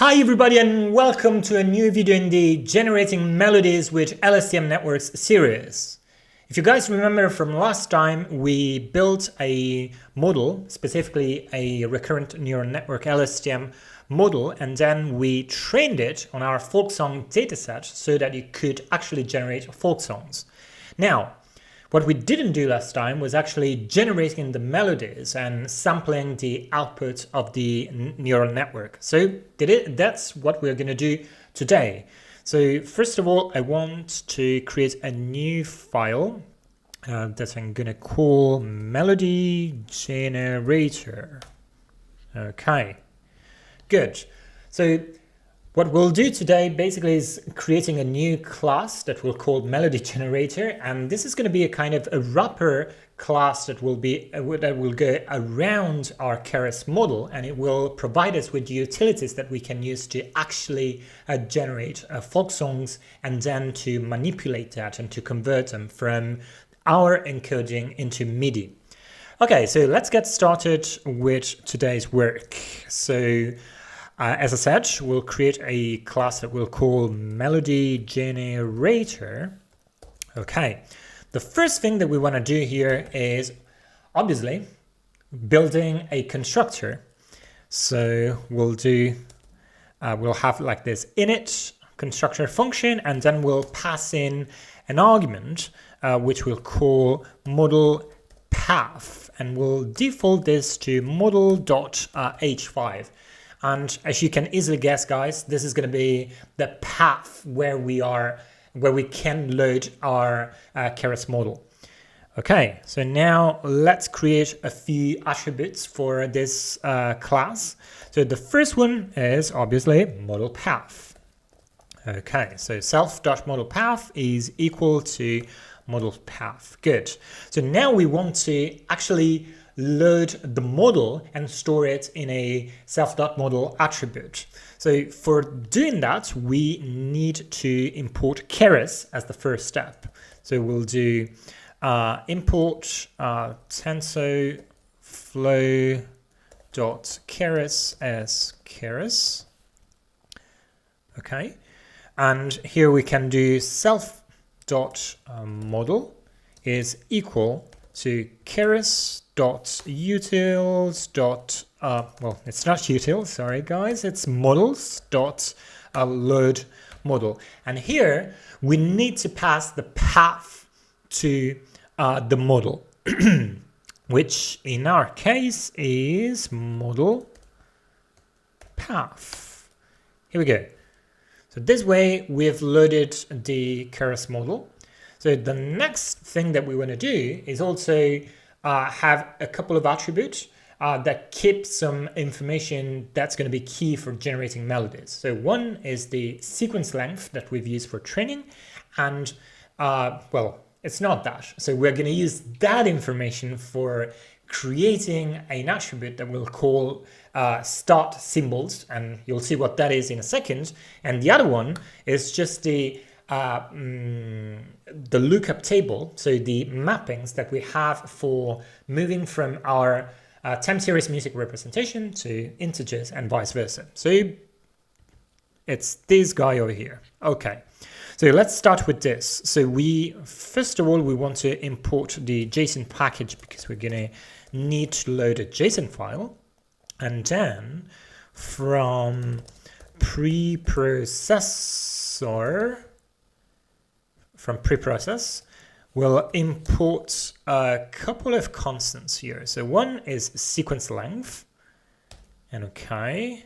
Hi everybody and welcome to a new video in the Generating Melodies with LSTM Networks series. If you guys remember from last time, we built a model, specifically a recurrent neural network LSTM model, and then we trained it on our folk song dataset so that it could actually generate folk songs. Now, what we didn't do last time was actually generating the melodies and sampling the output of the neural network. So that's what we're going to do today. So first of all, I want to create a new file that I'm going to call Melody Generator. Okay, good. So what we'll do today basically is creating a new class that we'll call Melody Generator, and this is going to be a kind of a wrapper class that will go around our Keras model, and it will provide us with utilities that we can use to actually generate folk songs and then to manipulate that and to convert them from our encoding into MIDI. Okay, so let's get started with today's work. So as I said, we'll create a class that we'll call Melody Generator. Okay, the first thing that we want to do here is obviously building a constructor. So we'll have like this init constructor function, and then we'll pass in an argument which we'll call model path, and we'll default this to model.h5. And as you can easily guess, guys, this is going to be the path where we can load our Keras model. Okay, so now let's create a few attributes for this class. So the first one is obviously model path. Okay, so self.modelPath is equal to model path. Good. So now we want to actually load the model and store it in a self.model attribute. So for doing that, we need to import Keras as the first step. So we'll do import TensorFlow.Keras as Keras. Okay, and here we can do self.model is equal to Keras.utils. Well, it's not utils, sorry guys, it's models.load model. And here we need to pass the path to the model, which in our case is model path. Here we go. So this way we've loaded the Keras model. So the next thing that we want to do is also have a couple of attributes that keep some information that's going to be key for generating melodies. So one is the sequence length that we've used for training, and well, it's not that. So we're going to use that information for creating an attribute that we'll call start symbols, and you'll see what that is in a second. And the other one is just the lookup table, so the mappings that we have for moving from our time series music representation to integers and vice versa. So it's this guy over here. Okay, so let's start with this. So first of all, we want to import the JSON package because we're going to need to load a JSON file, and then from preprocessor, from preprocess, we'll import a couple of constants here. So one is sequence length, and okay,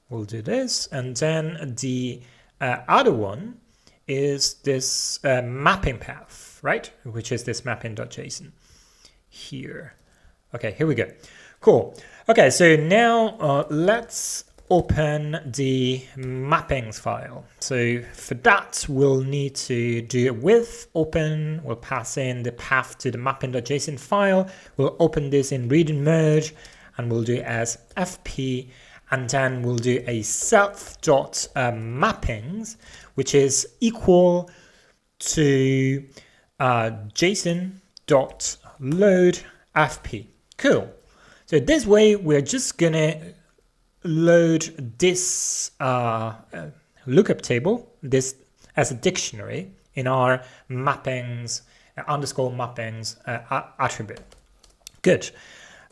we'll do this. And then the other one is this mapping path, right? Which is this mapping.json here. Okay, here we go. Cool. Okay, so now let's open the mappings file. So for that, we'll need to do a with open. We'll pass in the path to the mapping.json file. We'll open this in reading mode, and we'll do as fp, and then we'll do a self.mappings, which is equal to json.load fp. Cool. So this way, we're just gonna load this lookup table, this as a dictionary in our mappings, underscore mappings attribute. Good.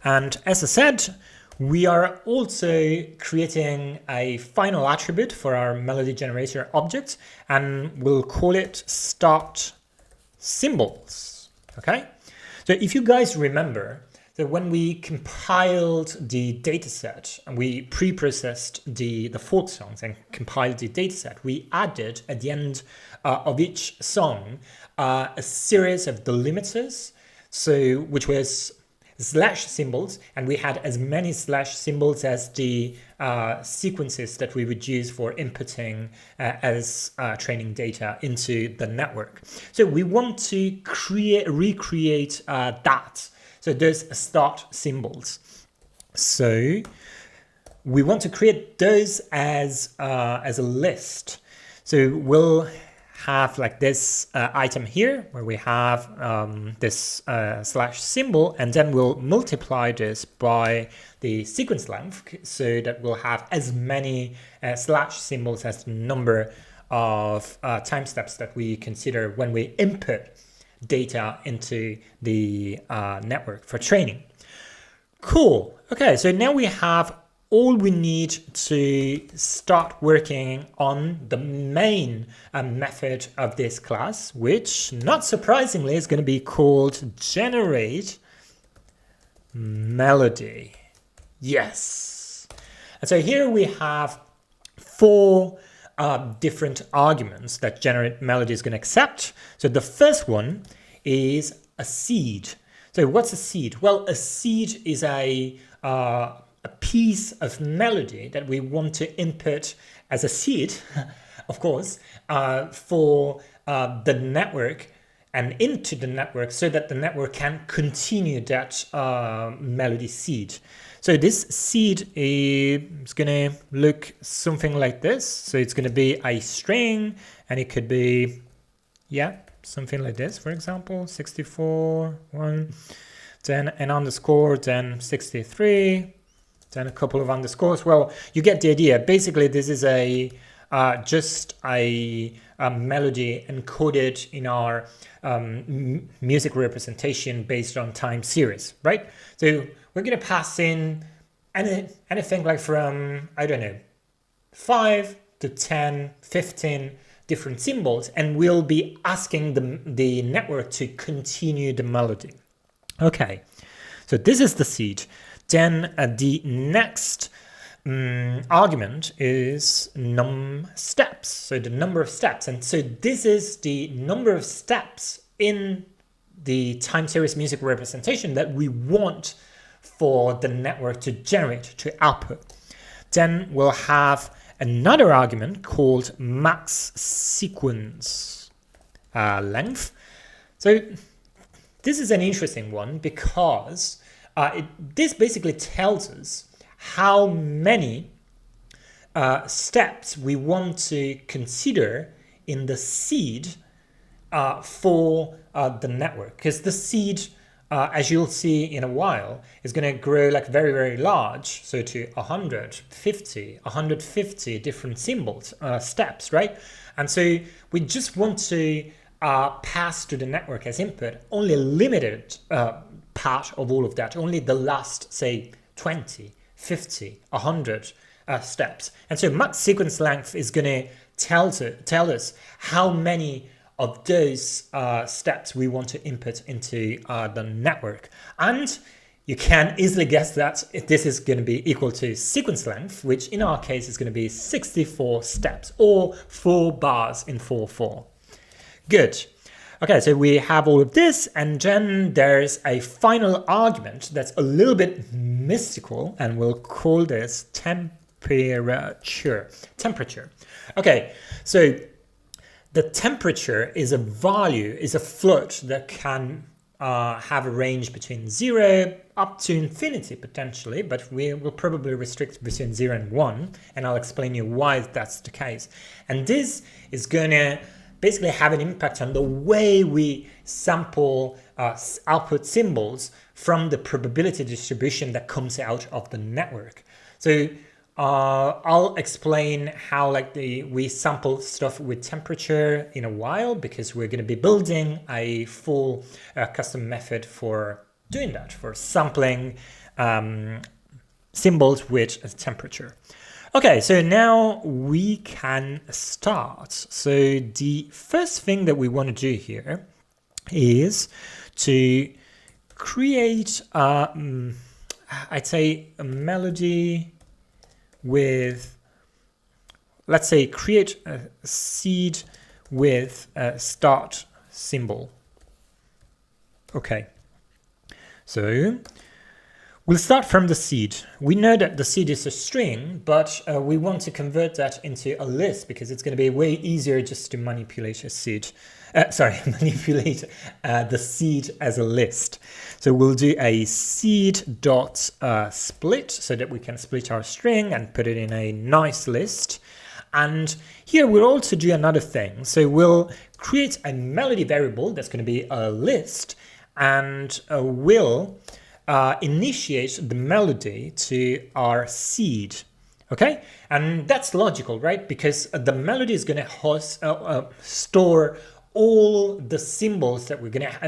And as I said, we are also creating a final attribute for our melody generator object, and we'll call it start symbols. Okay. So if you guys remember that when we compiled the dataset and we pre-processed the folk songs and compiled the dataset, we added at the end of each song a series of delimiters, so which was slash symbols, and we had as many slash symbols as the sequences that we would use for inputting as training data into the network. So we want to recreate that. So those start symbols. So we want to create those as a list. So we'll have like this item here where we have this slash symbol, and then we'll multiply this by the sequence length so that we'll have as many slash symbols as the number of time steps that we consider when we input data into the network for training. Cool. Okay, so now we have all we need to start working on the main method of this class, which not surprisingly is going to be called generate melody. Yes. And so here we have four different arguments that generate melody is going to accept. So the first one is a seed. So what's a seed? Well, a seed is a piece of melody that we want to input as a seed, of course, for the network and into the network so that the network can continue that melody seed. So this seed is going to look something like this. So it's going to be a string, and it could be, yeah, something like this, for example, 64, 1, then an underscore, then 63, then a couple of underscores. Well, you get the idea. Basically, this is a just a melody encoded in our music representation based on time series, right? So we're going to pass in anything like from, I don't know, 5 to 10, 15 different symbols, and we'll be asking the network to continue the melody. Okay, so this is the seed. Then the next argument is num steps, so the number of steps. And so this is the number of steps in the time series music representation that we want for the network to generate, to output. Then we'll have another argument called max sequence length. So this is an interesting one because this basically tells us how many steps we want to consider in the seed for the network, because the seed, as you'll see in a while, is going to grow like very, very large, so to 150 different symbols, steps, right? And so we just want to pass to the network as input only a limited part of all of that, only the last, say, 20, 50, 100 steps. And so max sequence length is going to tell us how many of those steps we want to input into the network. And you can easily guess that this is going to be equal to sequence length, which in our case is going to be 64 steps, or 4 bars in 4/4. Good. Okay, so we have all of this, and then there's a final argument that's a little bit mystical, and we'll call this temperature. Okay, so the temperature is a value, is a float that can have a range between 0 up to infinity potentially, but we will probably restrict between 0 and 1, and I'll explain you why that's the case. And this is going to basically have an impact on the way we sample output symbols from the probability distribution that comes out of the network. So I'll explain how we sample stuff with temperature in a while, because we're going to be building a full custom method for doing that, for sampling symbols with temperature. Okay, so now we can start. So the first thing that we want to do here is to create I'd say a melody with, let's say, create a seed with a start symbol. Okay, so we'll start from the seed. We know that the seed is a string, but we want to convert that into a list, because it's going to be way easier just to manipulate a seed. Manipulate the seed as a list. So we'll do a seed dot split, so that we can split our string and put it in a nice list. And here we'll also do another thing. So we'll create a melody variable that's going to be a list, and we'll initiate the melody to our seed. Okay, and that's logical, right? Because the melody is going to store all the symbols that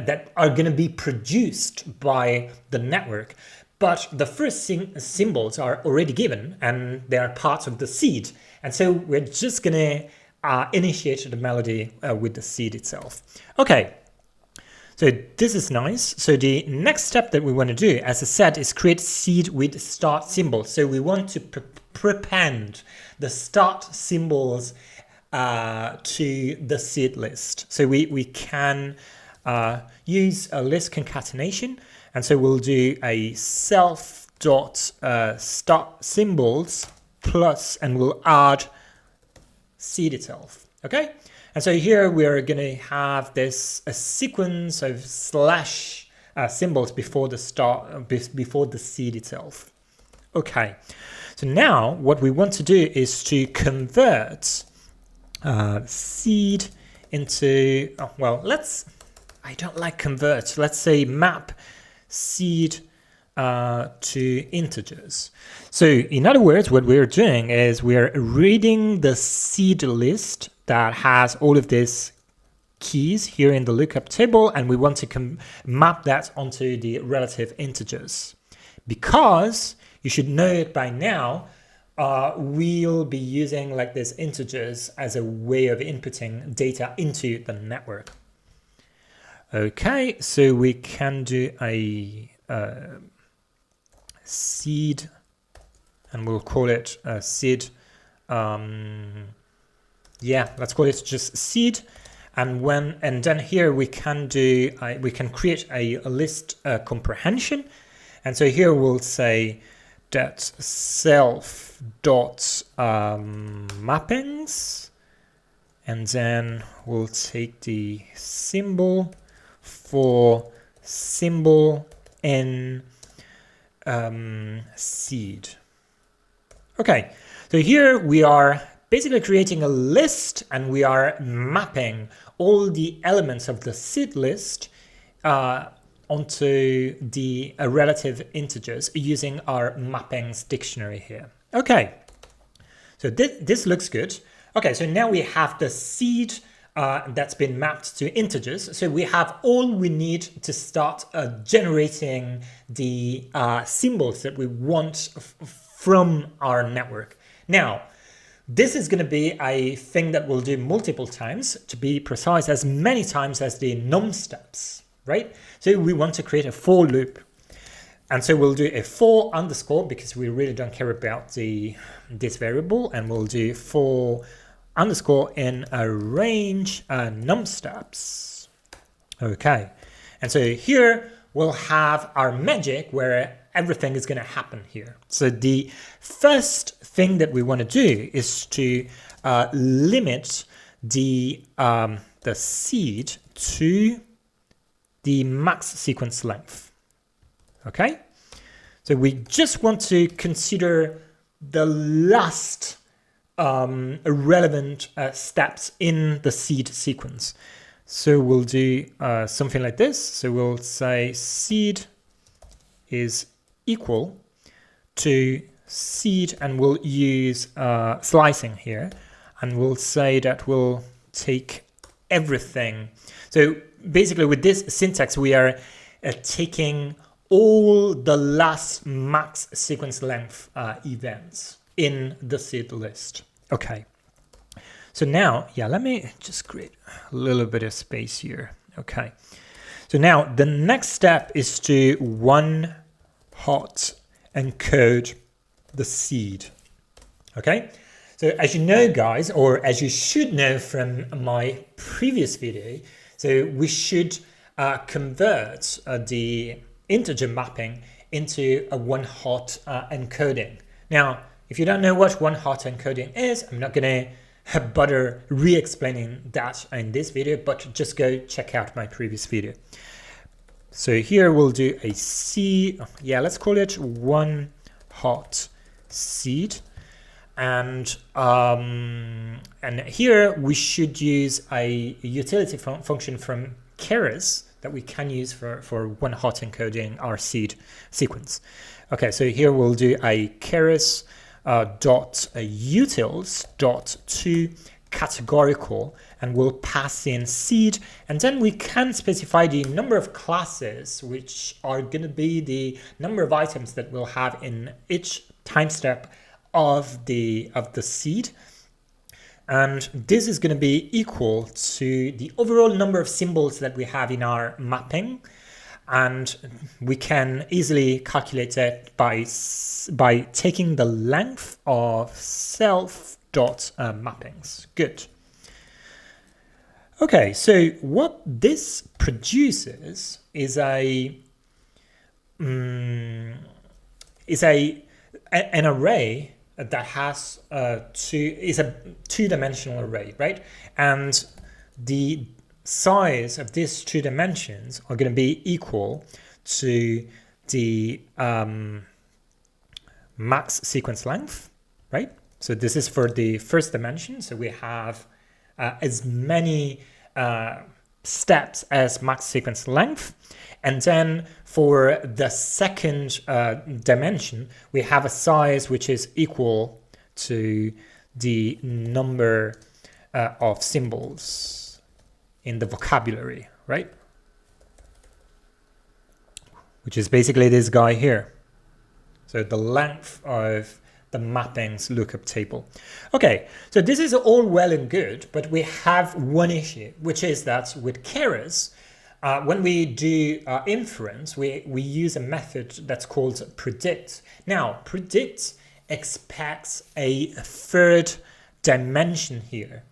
that are going to be produced by the network. But the first symbols are already given, and they are part of the seed. And so we're just going to initiate the melody with the seed itself. Okay. So this is nice. So the next step that we want to do, as I said, is create seed with start symbol. So we want to prepend the start symbols to the seed list. So we can use a list concatenation. And so we'll do a self dot start symbols plus, and we'll add seed itself. Okay. And so here we're going to have a sequence of slash symbols before the seed itself. Okay, so now what we want to do is to convert seed into, I don't like convert, let's say map seed to integers. So in other words, what we're doing is we're reading the seed list that has all of these keys here in the lookup table, and we want to map that onto the relative integers. Because you should know it by now, we'll be using these integers as a way of inputting data into the network. Okay, so we can do a seed, and we'll call it seed. Let's call it just seed. And then here we can do we can create a list comprehension. And so here we'll say that self dot mappings, and then we'll take the symbol for symbol in seed. Okay, so here we are basically creating a list, and we are mapping all the elements of the seed list onto the relative integers using our mappings dictionary here. Okay, so this looks good. Okay, so now we have the seed that's been mapped to integers. So we have all we need to start generating the symbols that we want from our network. Now, this is going to be a thing that we'll do multiple times, to be precise, as many times as the num steps, right? So we want to create a for loop. And so we'll do a for underscore, because we really don't care about this variable, and we'll do for underscore in a range num steps. Okay, and so here we'll have our magic where everything is going to happen here. So the first thing that we want to do is to limit the seed to the max sequence length. Okay, so we just want to consider the last relevant steps in the seed sequence. So we'll do something like this. So we'll say seed is equal to seed, and we'll use slicing here, and we'll say that we'll take everything. So basically with this syntax, we are taking all the last max sequence length events in the seed list. Okay. So now, yeah, let me just create a little bit of space here. Okay. So now the next step is to one hot encode the seed. Okay. So as you know, guys, or as you should know from my previous video, so we should convert the integer mapping into a one hot encoding. Now, if you don't know what one hot encoding is, I'm not going to bother re-explaining that in this video, but just go check out my previous video. So here we'll do a seed. Yeah, let's call it one hot seed. And here we should use a utility function from Keras that we can use for one hot encoding our seed sequence. Okay, so here we'll do a Keras dot utils dot to categorical, and we'll pass in seed, and then we can specify the number of classes, which are going to be the number of items that we'll have in each time step of the seed. And this is going to be equal to the overall number of symbols that we have in our mapping. And we can easily calculate it by taking the length of self dot mappings. Good. Okay, so what this produces is an array that has a two-dimensional array, right? And the size of these two dimensions are going to be equal to the max sequence length, right? So this is for the first dimension. So we have as many steps as max sequence length. And then for the second dimension, we have a size which is equal to the number of symbols in the vocabulary, right? Which is basically this guy here. So the length of the mappings lookup table. Okay, so this is all well and good, but we have one issue, which is that with Keras, when we do inference, we use a method that's called predict. Now, predict expects a third dimension here.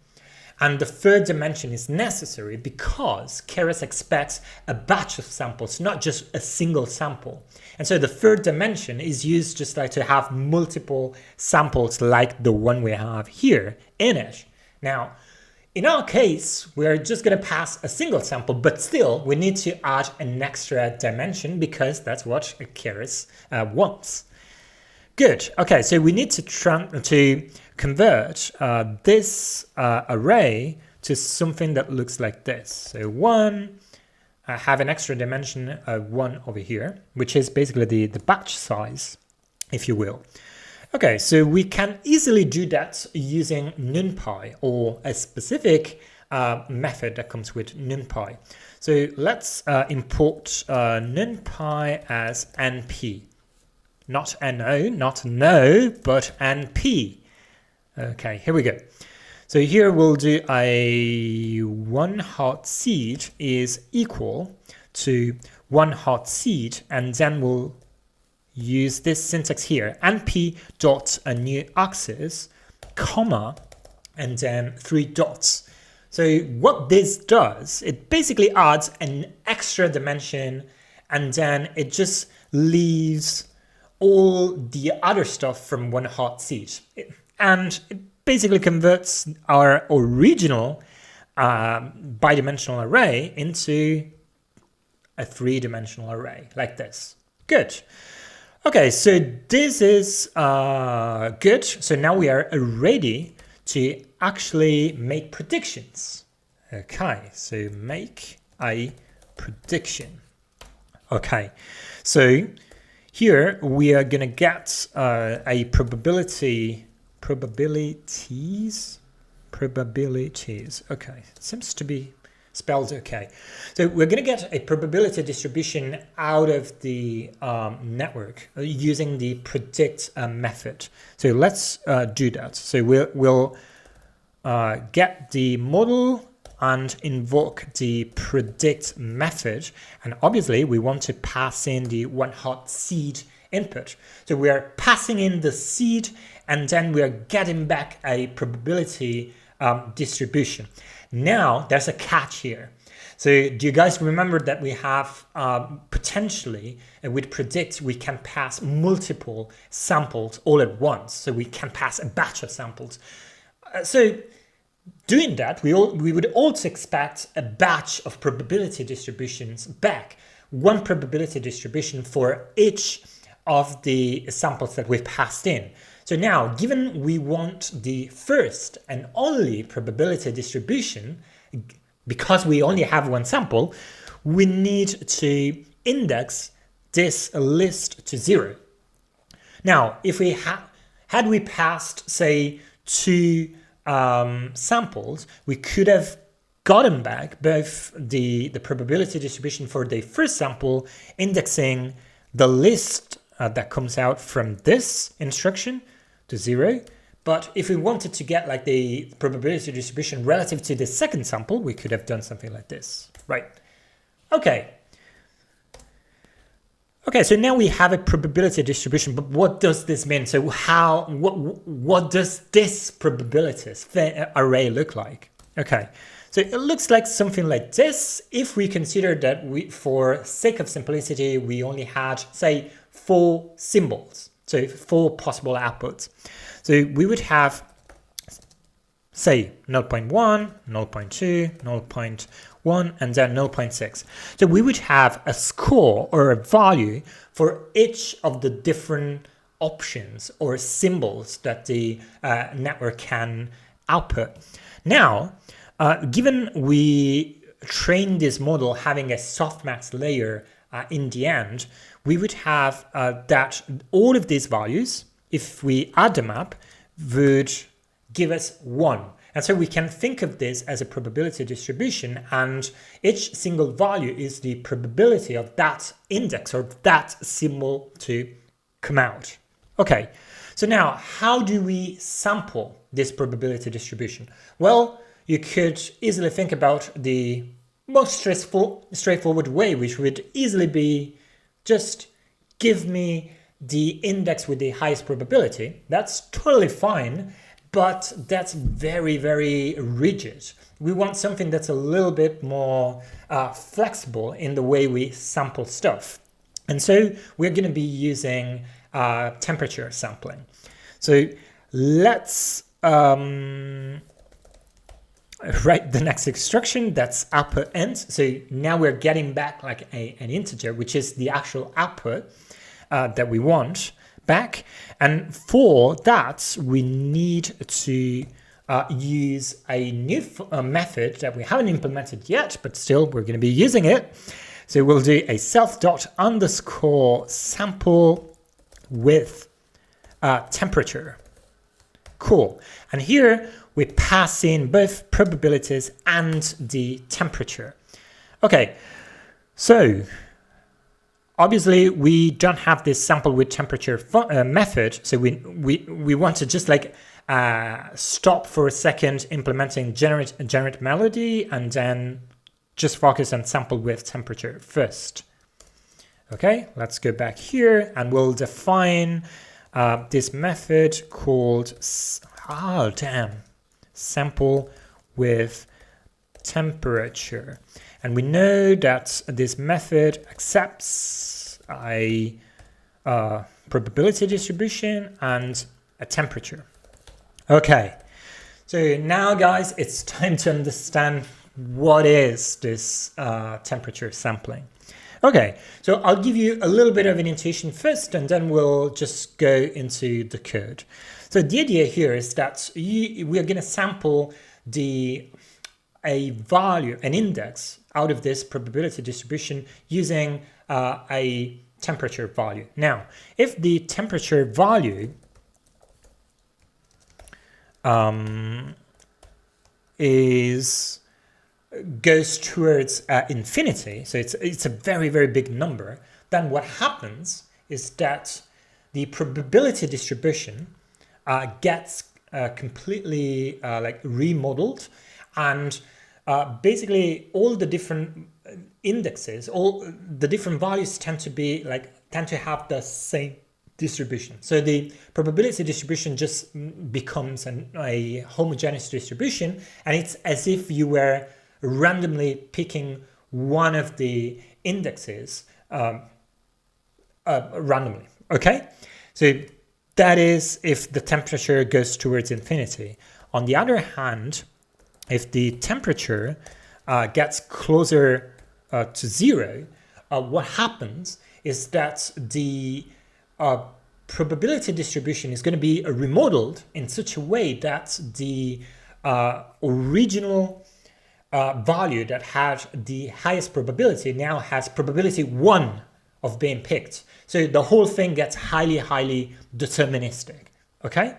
And the third dimension is necessary because Keras expects a batch of samples, not just a single sample. And so the third dimension is used just like to have multiple samples like the one we have here in it. Now, in our case, we're just going to pass a single sample, but still we need to add an extra dimension because that's what Keras wants. Good. Okay, so we need to convert this array to something that looks like this. So one, have an extra dimension, one over here, which is basically the batch size, if you will. Okay, so we can easily do that using NumPy or a specific method that comes with NumPy. So let's import NumPy as NP. Not NO, not no, but NP. Okay, here we go. So here we'll do a one hot seed is equal to one hot seed, and then we'll use this syntax here, np dot a new axis, comma, and then 3 dots. So what this does, it basically adds an extra dimension, and then it just leaves all the other stuff from one hot seed. And it basically converts our original bidimensional array into a 3-dimensional array like this. Good. Okay, so this is good. So now we are ready to actually make predictions. Okay, so make a prediction. Okay, so here we are going to get a probabilities. Okay, seems to be spelled okay. So we're going to get a probability distribution out of the network using the predict method. So let's do that. So we'll get the model and invoke the predict method. And obviously we want to pass in the one hot seed input. So we are passing in the seed and then we are getting back a probability distribution. Now there's a catch here. So do you guys remember that we have potentially with predict, we can pass multiple samples all at once. So we can pass a batch of samples. So doing that, we would also expect a batch of probability distributions back, one probability distribution for each of the samples that we've passed in. So now, given we want the first and only probability distribution, because we only have one sample, we need to index this list to 0. Now, if we had we passed, say, 2 samples, we could have gotten back both the probability distribution for the first sample, indexing the list that comes out from this instruction to 0. But if we wanted to get like the probability distribution relative to the second sample, we could have done something like this, right? Okay. Okay, so now we have a probability distribution, but what does this mean? So what does this probabilities array look like? Okay, so it looks like something like this. If we consider that for sake of simplicity, we only had, say, 4 symbols, so 4 possible outputs. So we would have, say, 0.1, 0.2, 0.1, and then 0.6. So we would have a score or a value for each of the different options or symbols that the network can output. Now, given we train this model having a softmax layer in the end, we would have that all of these values, if we add them up, would give us 1. And so we can think of this as a probability distribution, and each single value is the probability of that index or that symbol to come out. Okay, so now how do we sample this probability distribution? Well, you could easily think about the most straightforward way, which would easily be just give me the index with the highest probability. That's totally fine, but that's very, very rigid. We want something that's a little bit more flexible in the way we sample stuff. And so we're going to be using temperature sampling. So let's write the next instruction. That's output end. So now we're getting back like an integer, which is the actual output that we want back. And for that, we need to use a new method that we haven't implemented yet, but still we're going to be using it. So we'll do a self._sample with temperature. Cool. And here we pass in both probabilities and the temperature. Okay, so obviously we don't have this sample with temperature method, so we want to just like stop for a second implementing generate melody and then just focus on sample with temperature first. Okay, let's go back here and we'll define this method called sample with temperature. And we know that this method accepts a probability distribution and a temperature. Okay, so now guys, it's time to understand what is this temperature sampling. Okay, so I'll give you a little bit of an intuition first, and then we'll just go into the code. So the idea here is that we are going to sample a value, an index out of this probability distribution using a temperature value. Now, if the temperature value goes towards infinity, so it's a very, very big number, then what happens is that the probability distribution gets completely like remodeled, and basically all the different indexes, all the different values tend to have the same distribution. So the probability distribution just becomes a homogeneous distribution, and it's as if you were randomly picking one of the indexes randomly. Okay, so that is if the temperature goes towards infinity. On the other hand, if the temperature gets closer to zero, what happens is that the probability distribution is going to be remodeled in such a way that the original value that had the highest probability now has probability 1 of being picked. So the whole thing gets highly, highly deterministic. Okay,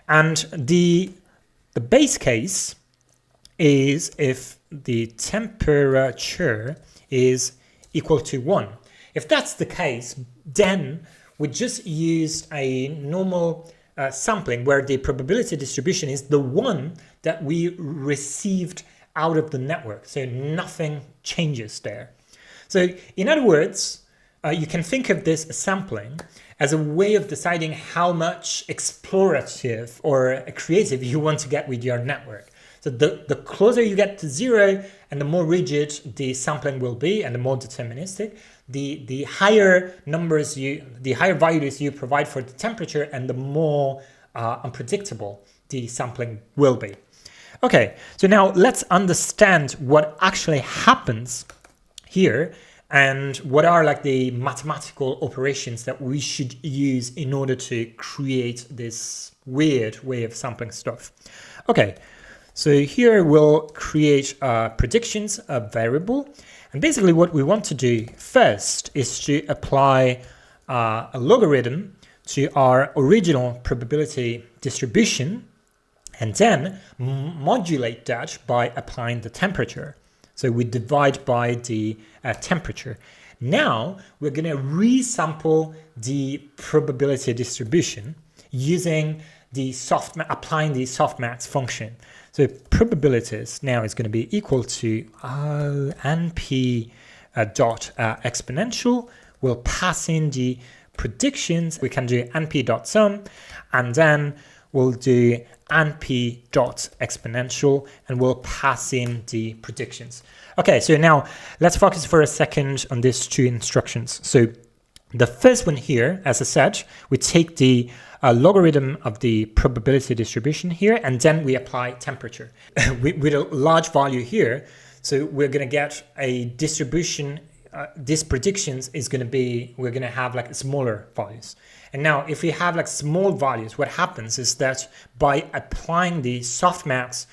and the base case is if the temperature is equal to 1. If that's the case, then we just use a normal sampling where the probability distribution is the one that we received out of the network. So nothing changes there. So in other words, you can think of this sampling as a way of deciding how much explorative or creative you want to get with your network. So the closer you get to zero and the more rigid the sampling will be and the more deterministic, the higher numbers the higher values you provide for the temperature and the more unpredictable the sampling will be. Okay, so now let's understand what actually happens here and what are like the mathematical operations that we should use in order to create this weird way of sampling stuff. Okay, so here we'll create predictions, a variable. And basically what we want to do first is to apply a logarithm to our original probability distribution and then modulate that by applying the temperature. So we divide by the temperature. Now we're going to resample the probability distribution using the applying the softmax function. So probabilities now is going to be equal to np dot exponential. We'll pass in the predictions. We can do np dot sum, and then we'll do np dot exponential, and we'll pass in the predictions. Okay, so now let's focus for a second on these two instructions. So the first one here, as I said, we take the logarithm of the probability distribution here, and then we apply temperature with a large value here. So we're going to get a distribution. These predictions is going to be, we're going to have like smaller values. And now if we have like small values, what happens is that by applying the softmax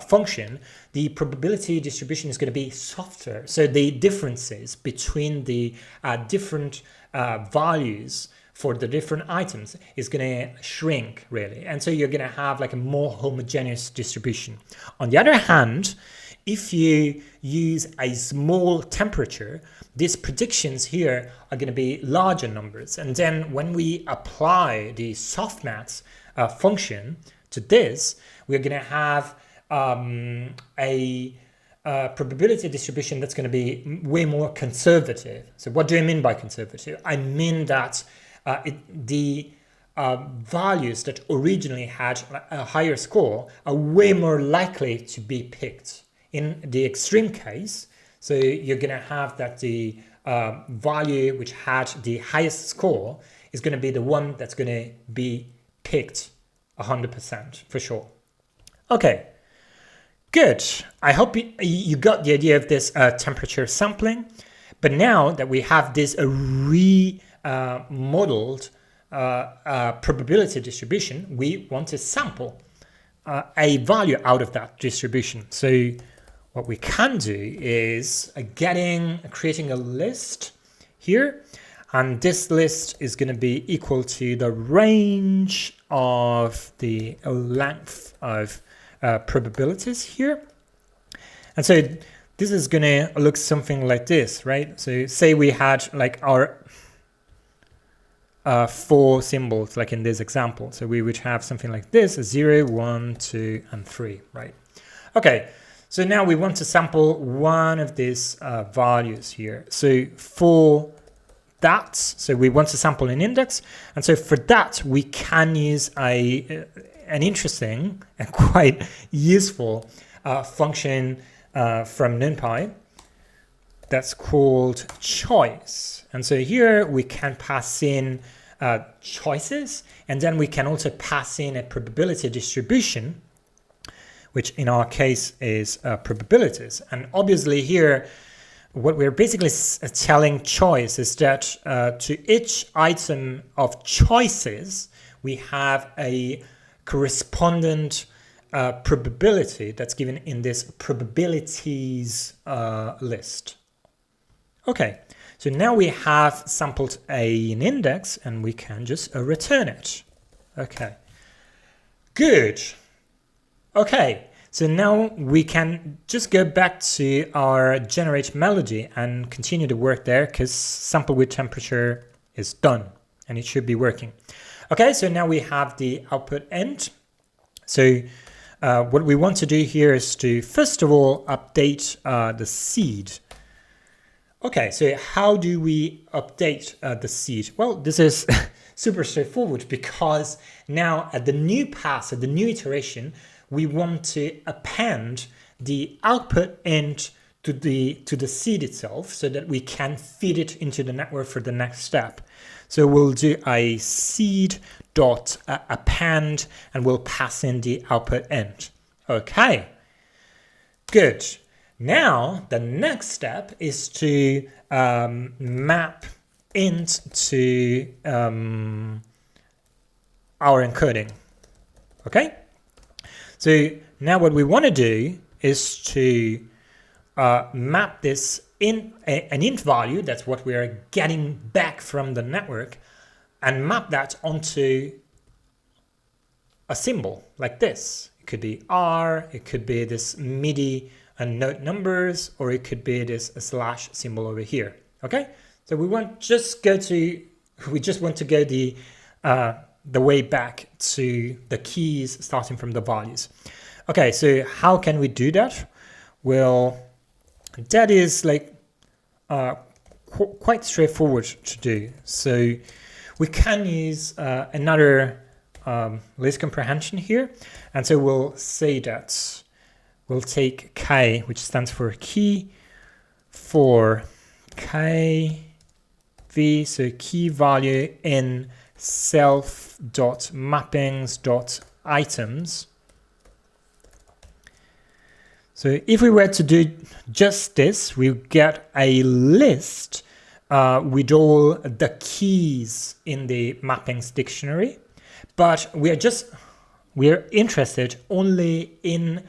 function, the probability distribution is going to be softer. So the differences between the different values for the different items is going to shrink really. And so you're going to have like a more homogeneous distribution. On the other hand, if you use a small temperature, these predictions here are going to be larger numbers. And then when we apply the softmax function to this, we're going to have a probability distribution that's going to be way more conservative. So what do I mean by conservative? I mean that the values that originally had a higher score are way more likely to be picked. In the extreme case, so you're going to have that the value which had the highest score is going to be the one that's going to be picked 100% for sure. Okay, good. I hope you got the idea of this temperature sampling. But now that we have this remodeled probability distribution, we want to sample a value out of that distribution. So what we can do is creating a list here, And this list is going to be equal to the range of the length of probabilities here. And so this is going to look something like this, right? So say we had like our 4 symbols, like in this example. So we would have something like this: 0, 1, 2, and 3, right? Okay, so now we want to sample one of these values here. So for that, so we want to sample an index, and so for that we can use an interesting and quite useful function from NumPy that's called choice. And so here we can pass in choices, and then we can also pass in a probability distribution, which in our case is probabilities. And obviously here, what we're basically telling choice is that to each item of choices, we have a correspondent probability that's given in this probabilities list. Okay, so now we have sampled an index and we can just return it. Okay, good. Okay, so now we can just go back to our generate melody and continue to work there, because sample with temperature is done and it should be working. Okay, so now we have the output end. So what we want to do here is to first of all update the seed. Okay, so how do we update the seed? Well, this is super straightforward, because now at the new pass, at the new iteration, we want to append the output end to the seed itself, so that we can feed it into the network for the next step. So we'll do a seed dot append, and we'll pass in the output end. Okay, good. Now the next step is to map int to our encoding. Okay, so now what we want to do is to map this in an int value, that's what we are getting back from the network, and map that onto a symbol like this. It could be R, it could be this MIDI and note numbers, or it could be this slash symbol over here. Okay, so we just want to go the way back to the keys starting from the values. Okay, so how can we do that? Well, that is like quite straightforward to do. So we can use another list comprehension here, and so we'll say that we'll take K, which stands for key, for KV, so key value in self.mappings.items. So if we were to do just this, we get a list with all the keys in the mappings dictionary, but we're interested only in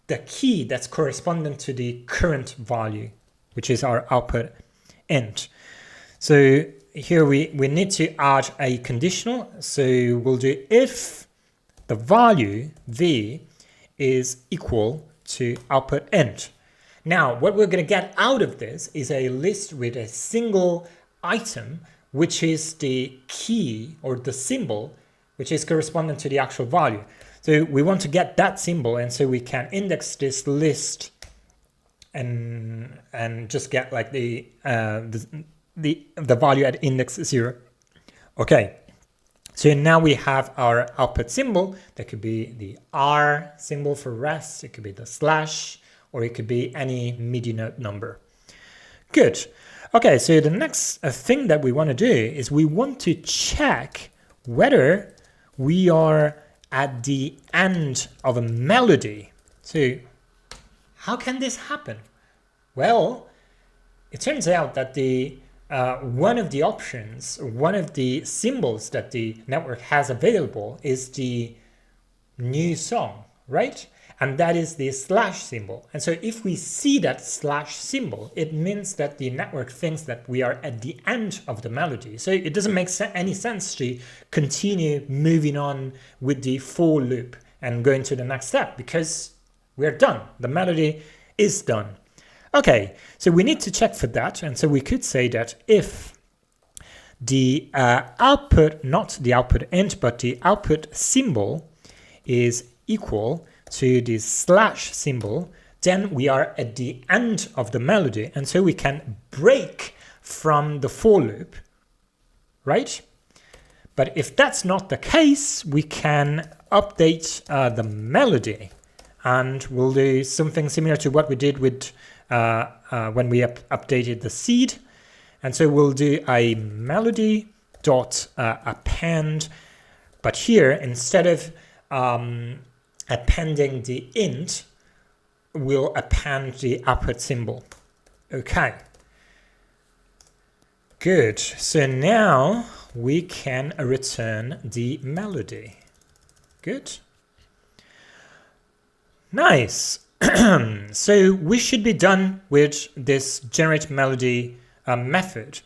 the key that's corresponding to the current value, which is our output int. So here we need to add a conditional. So we'll do if the value v is equal to output int. Now what we're going to get out of this is a list with a single item, which is the key or the symbol which is corresponding to the actual value. So we want to get that symbol, and so we can index this list and just get like the value at index 0. Okay, so now we have our output symbol. That could be the R symbol for rest, it could be the slash, or it could be any MIDI note number. Good. Okay, so the next thing that we want to do is we want to check whether we are at the end of a melody. So how can this happen? Well, it turns out that the one of the options, one of the symbols that the network has available is the new song, right? and that is the slash symbol. And so if we see that slash symbol, it means that the network thinks that we are at the end of the melody. So it doesn't make any sense to continue moving on with the for loop and going to the next step, because we're done. The melody is done. Okay, so we need to check for that. And so we could say that if the output, not the output int, but the output symbol is equal to the slash symbol, then we are at the end of the melody, and so we can break from the for loop, right? But if that's not the case, we can update the melody, and we'll do something similar to what we did with when we updated the seed. And so we'll do a melody dot append, but here instead of appending the int, we'll append the output symbol. Okay, good. So now we can return the melody. Good. Nice. So we should be done with this generate melody method.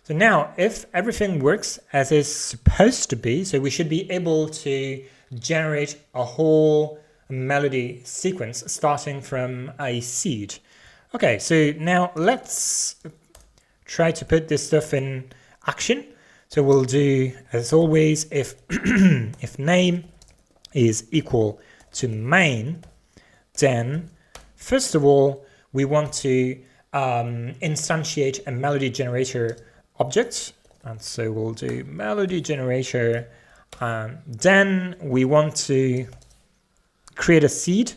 So now if everything works as it's supposed to be, so we should be able to generate a whole melody sequence starting from a seed. Okay, so now let's try to put this stuff in action. So we'll do, as always, if if name is equal to main, then first of all we want to instantiate a melody generator object, and so we'll do melody generator. Then we want to create a seed.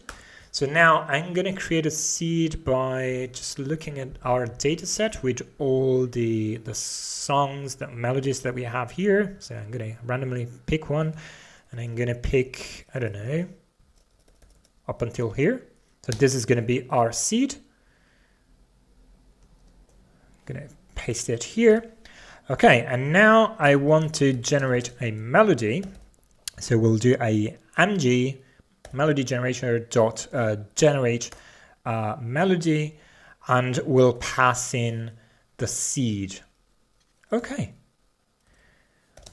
So now I'm going to create a seed by just looking at our data set with all the songs, the melodies that we have here. So I'm going to randomly pick one, and I'm going to pick, I don't know, up until here. So this is going to be our seed. I'm going to paste it here. Okay, and now I want to generate a melody. So we'll do a mg melody generator dot generate melody, and we'll pass in the seed. Okay.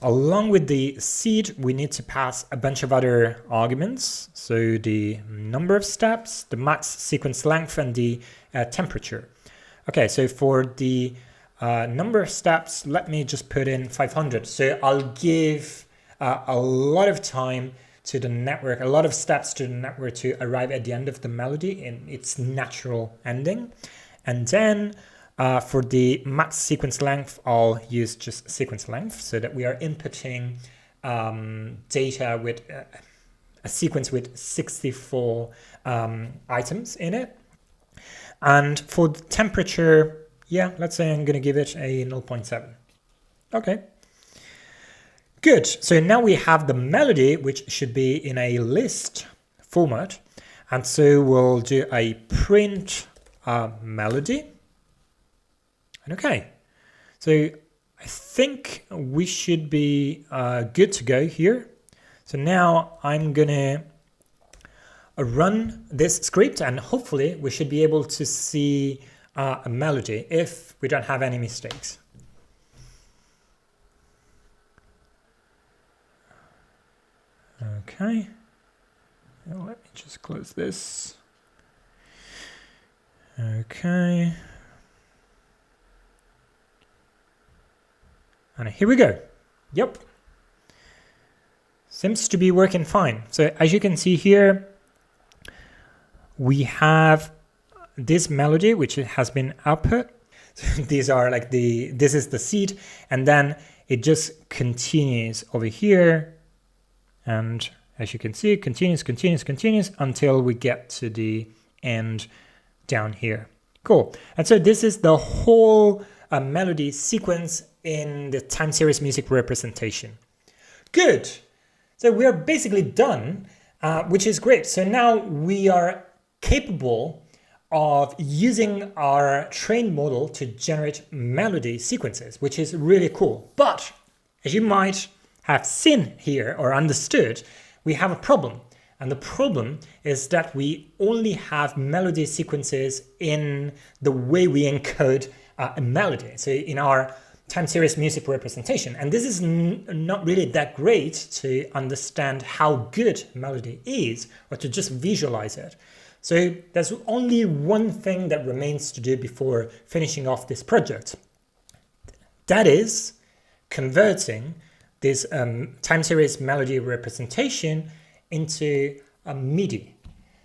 Along with the seed, we need to pass a bunch of other arguments. So the number of steps, the max sequence length, and the temperature. Okay, so for the number of steps, let me just put in 500. So I'll give a lot of time to the network, a lot of steps to the network to arrive at the end of the melody in its natural ending. And then for the max sequence length, I'll use just sequence length so that we are inputting data with a sequence with 64 items in it. And for the temperature, yeah, let's say I'm going to give it a 0.7. Okay. Good. So now we have the melody, which should be in a list format. And so we'll do a print melody. And okay. So I think we should be good to go here. So now I'm going to run this script, and hopefully we should be able to see a melody if we don't have any mistakes. Okay, now let me just close this. Okay, and here we go. Yep, seems to be working fine. So as you can see here, we have this melody which has been output. So these are like this is the seed, and then it just continues over here, and as you can see, it continues until we get to the end down here. Cool. And so this is the whole melody sequence in the time series music representation. Good. So we are basically done, which is great. So now we are capable of using our trained model to generate melody sequences, which is really cool. But as you might have seen here or understood, we have a problem. And the problem is that we only have melody sequences in the way we encode a melody. So in our time series music representation. And this is not really that great to understand how good melody is or to just visualize it. So there's only one thing that remains to do before finishing off this project. That is converting this time series melody representation into a MIDI.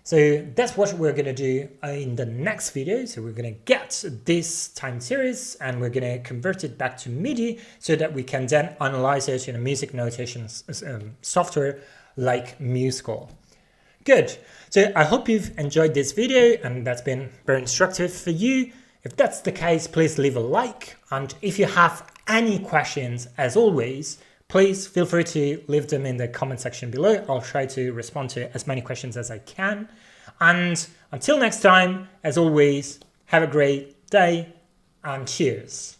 So that's what we're going to do in the next video. So we're going to get this time series and we're going to convert it back to MIDI so that we can then analyze it in a music notation software like Musical. Good. So I hope you've enjoyed this video and that's been very instructive for you. If that's the case, please leave a like. And if you have any questions, as always, please feel free to leave them in the comment section below. I'll try to respond to as many questions as I can. And until next time, as always, have a great day and cheers.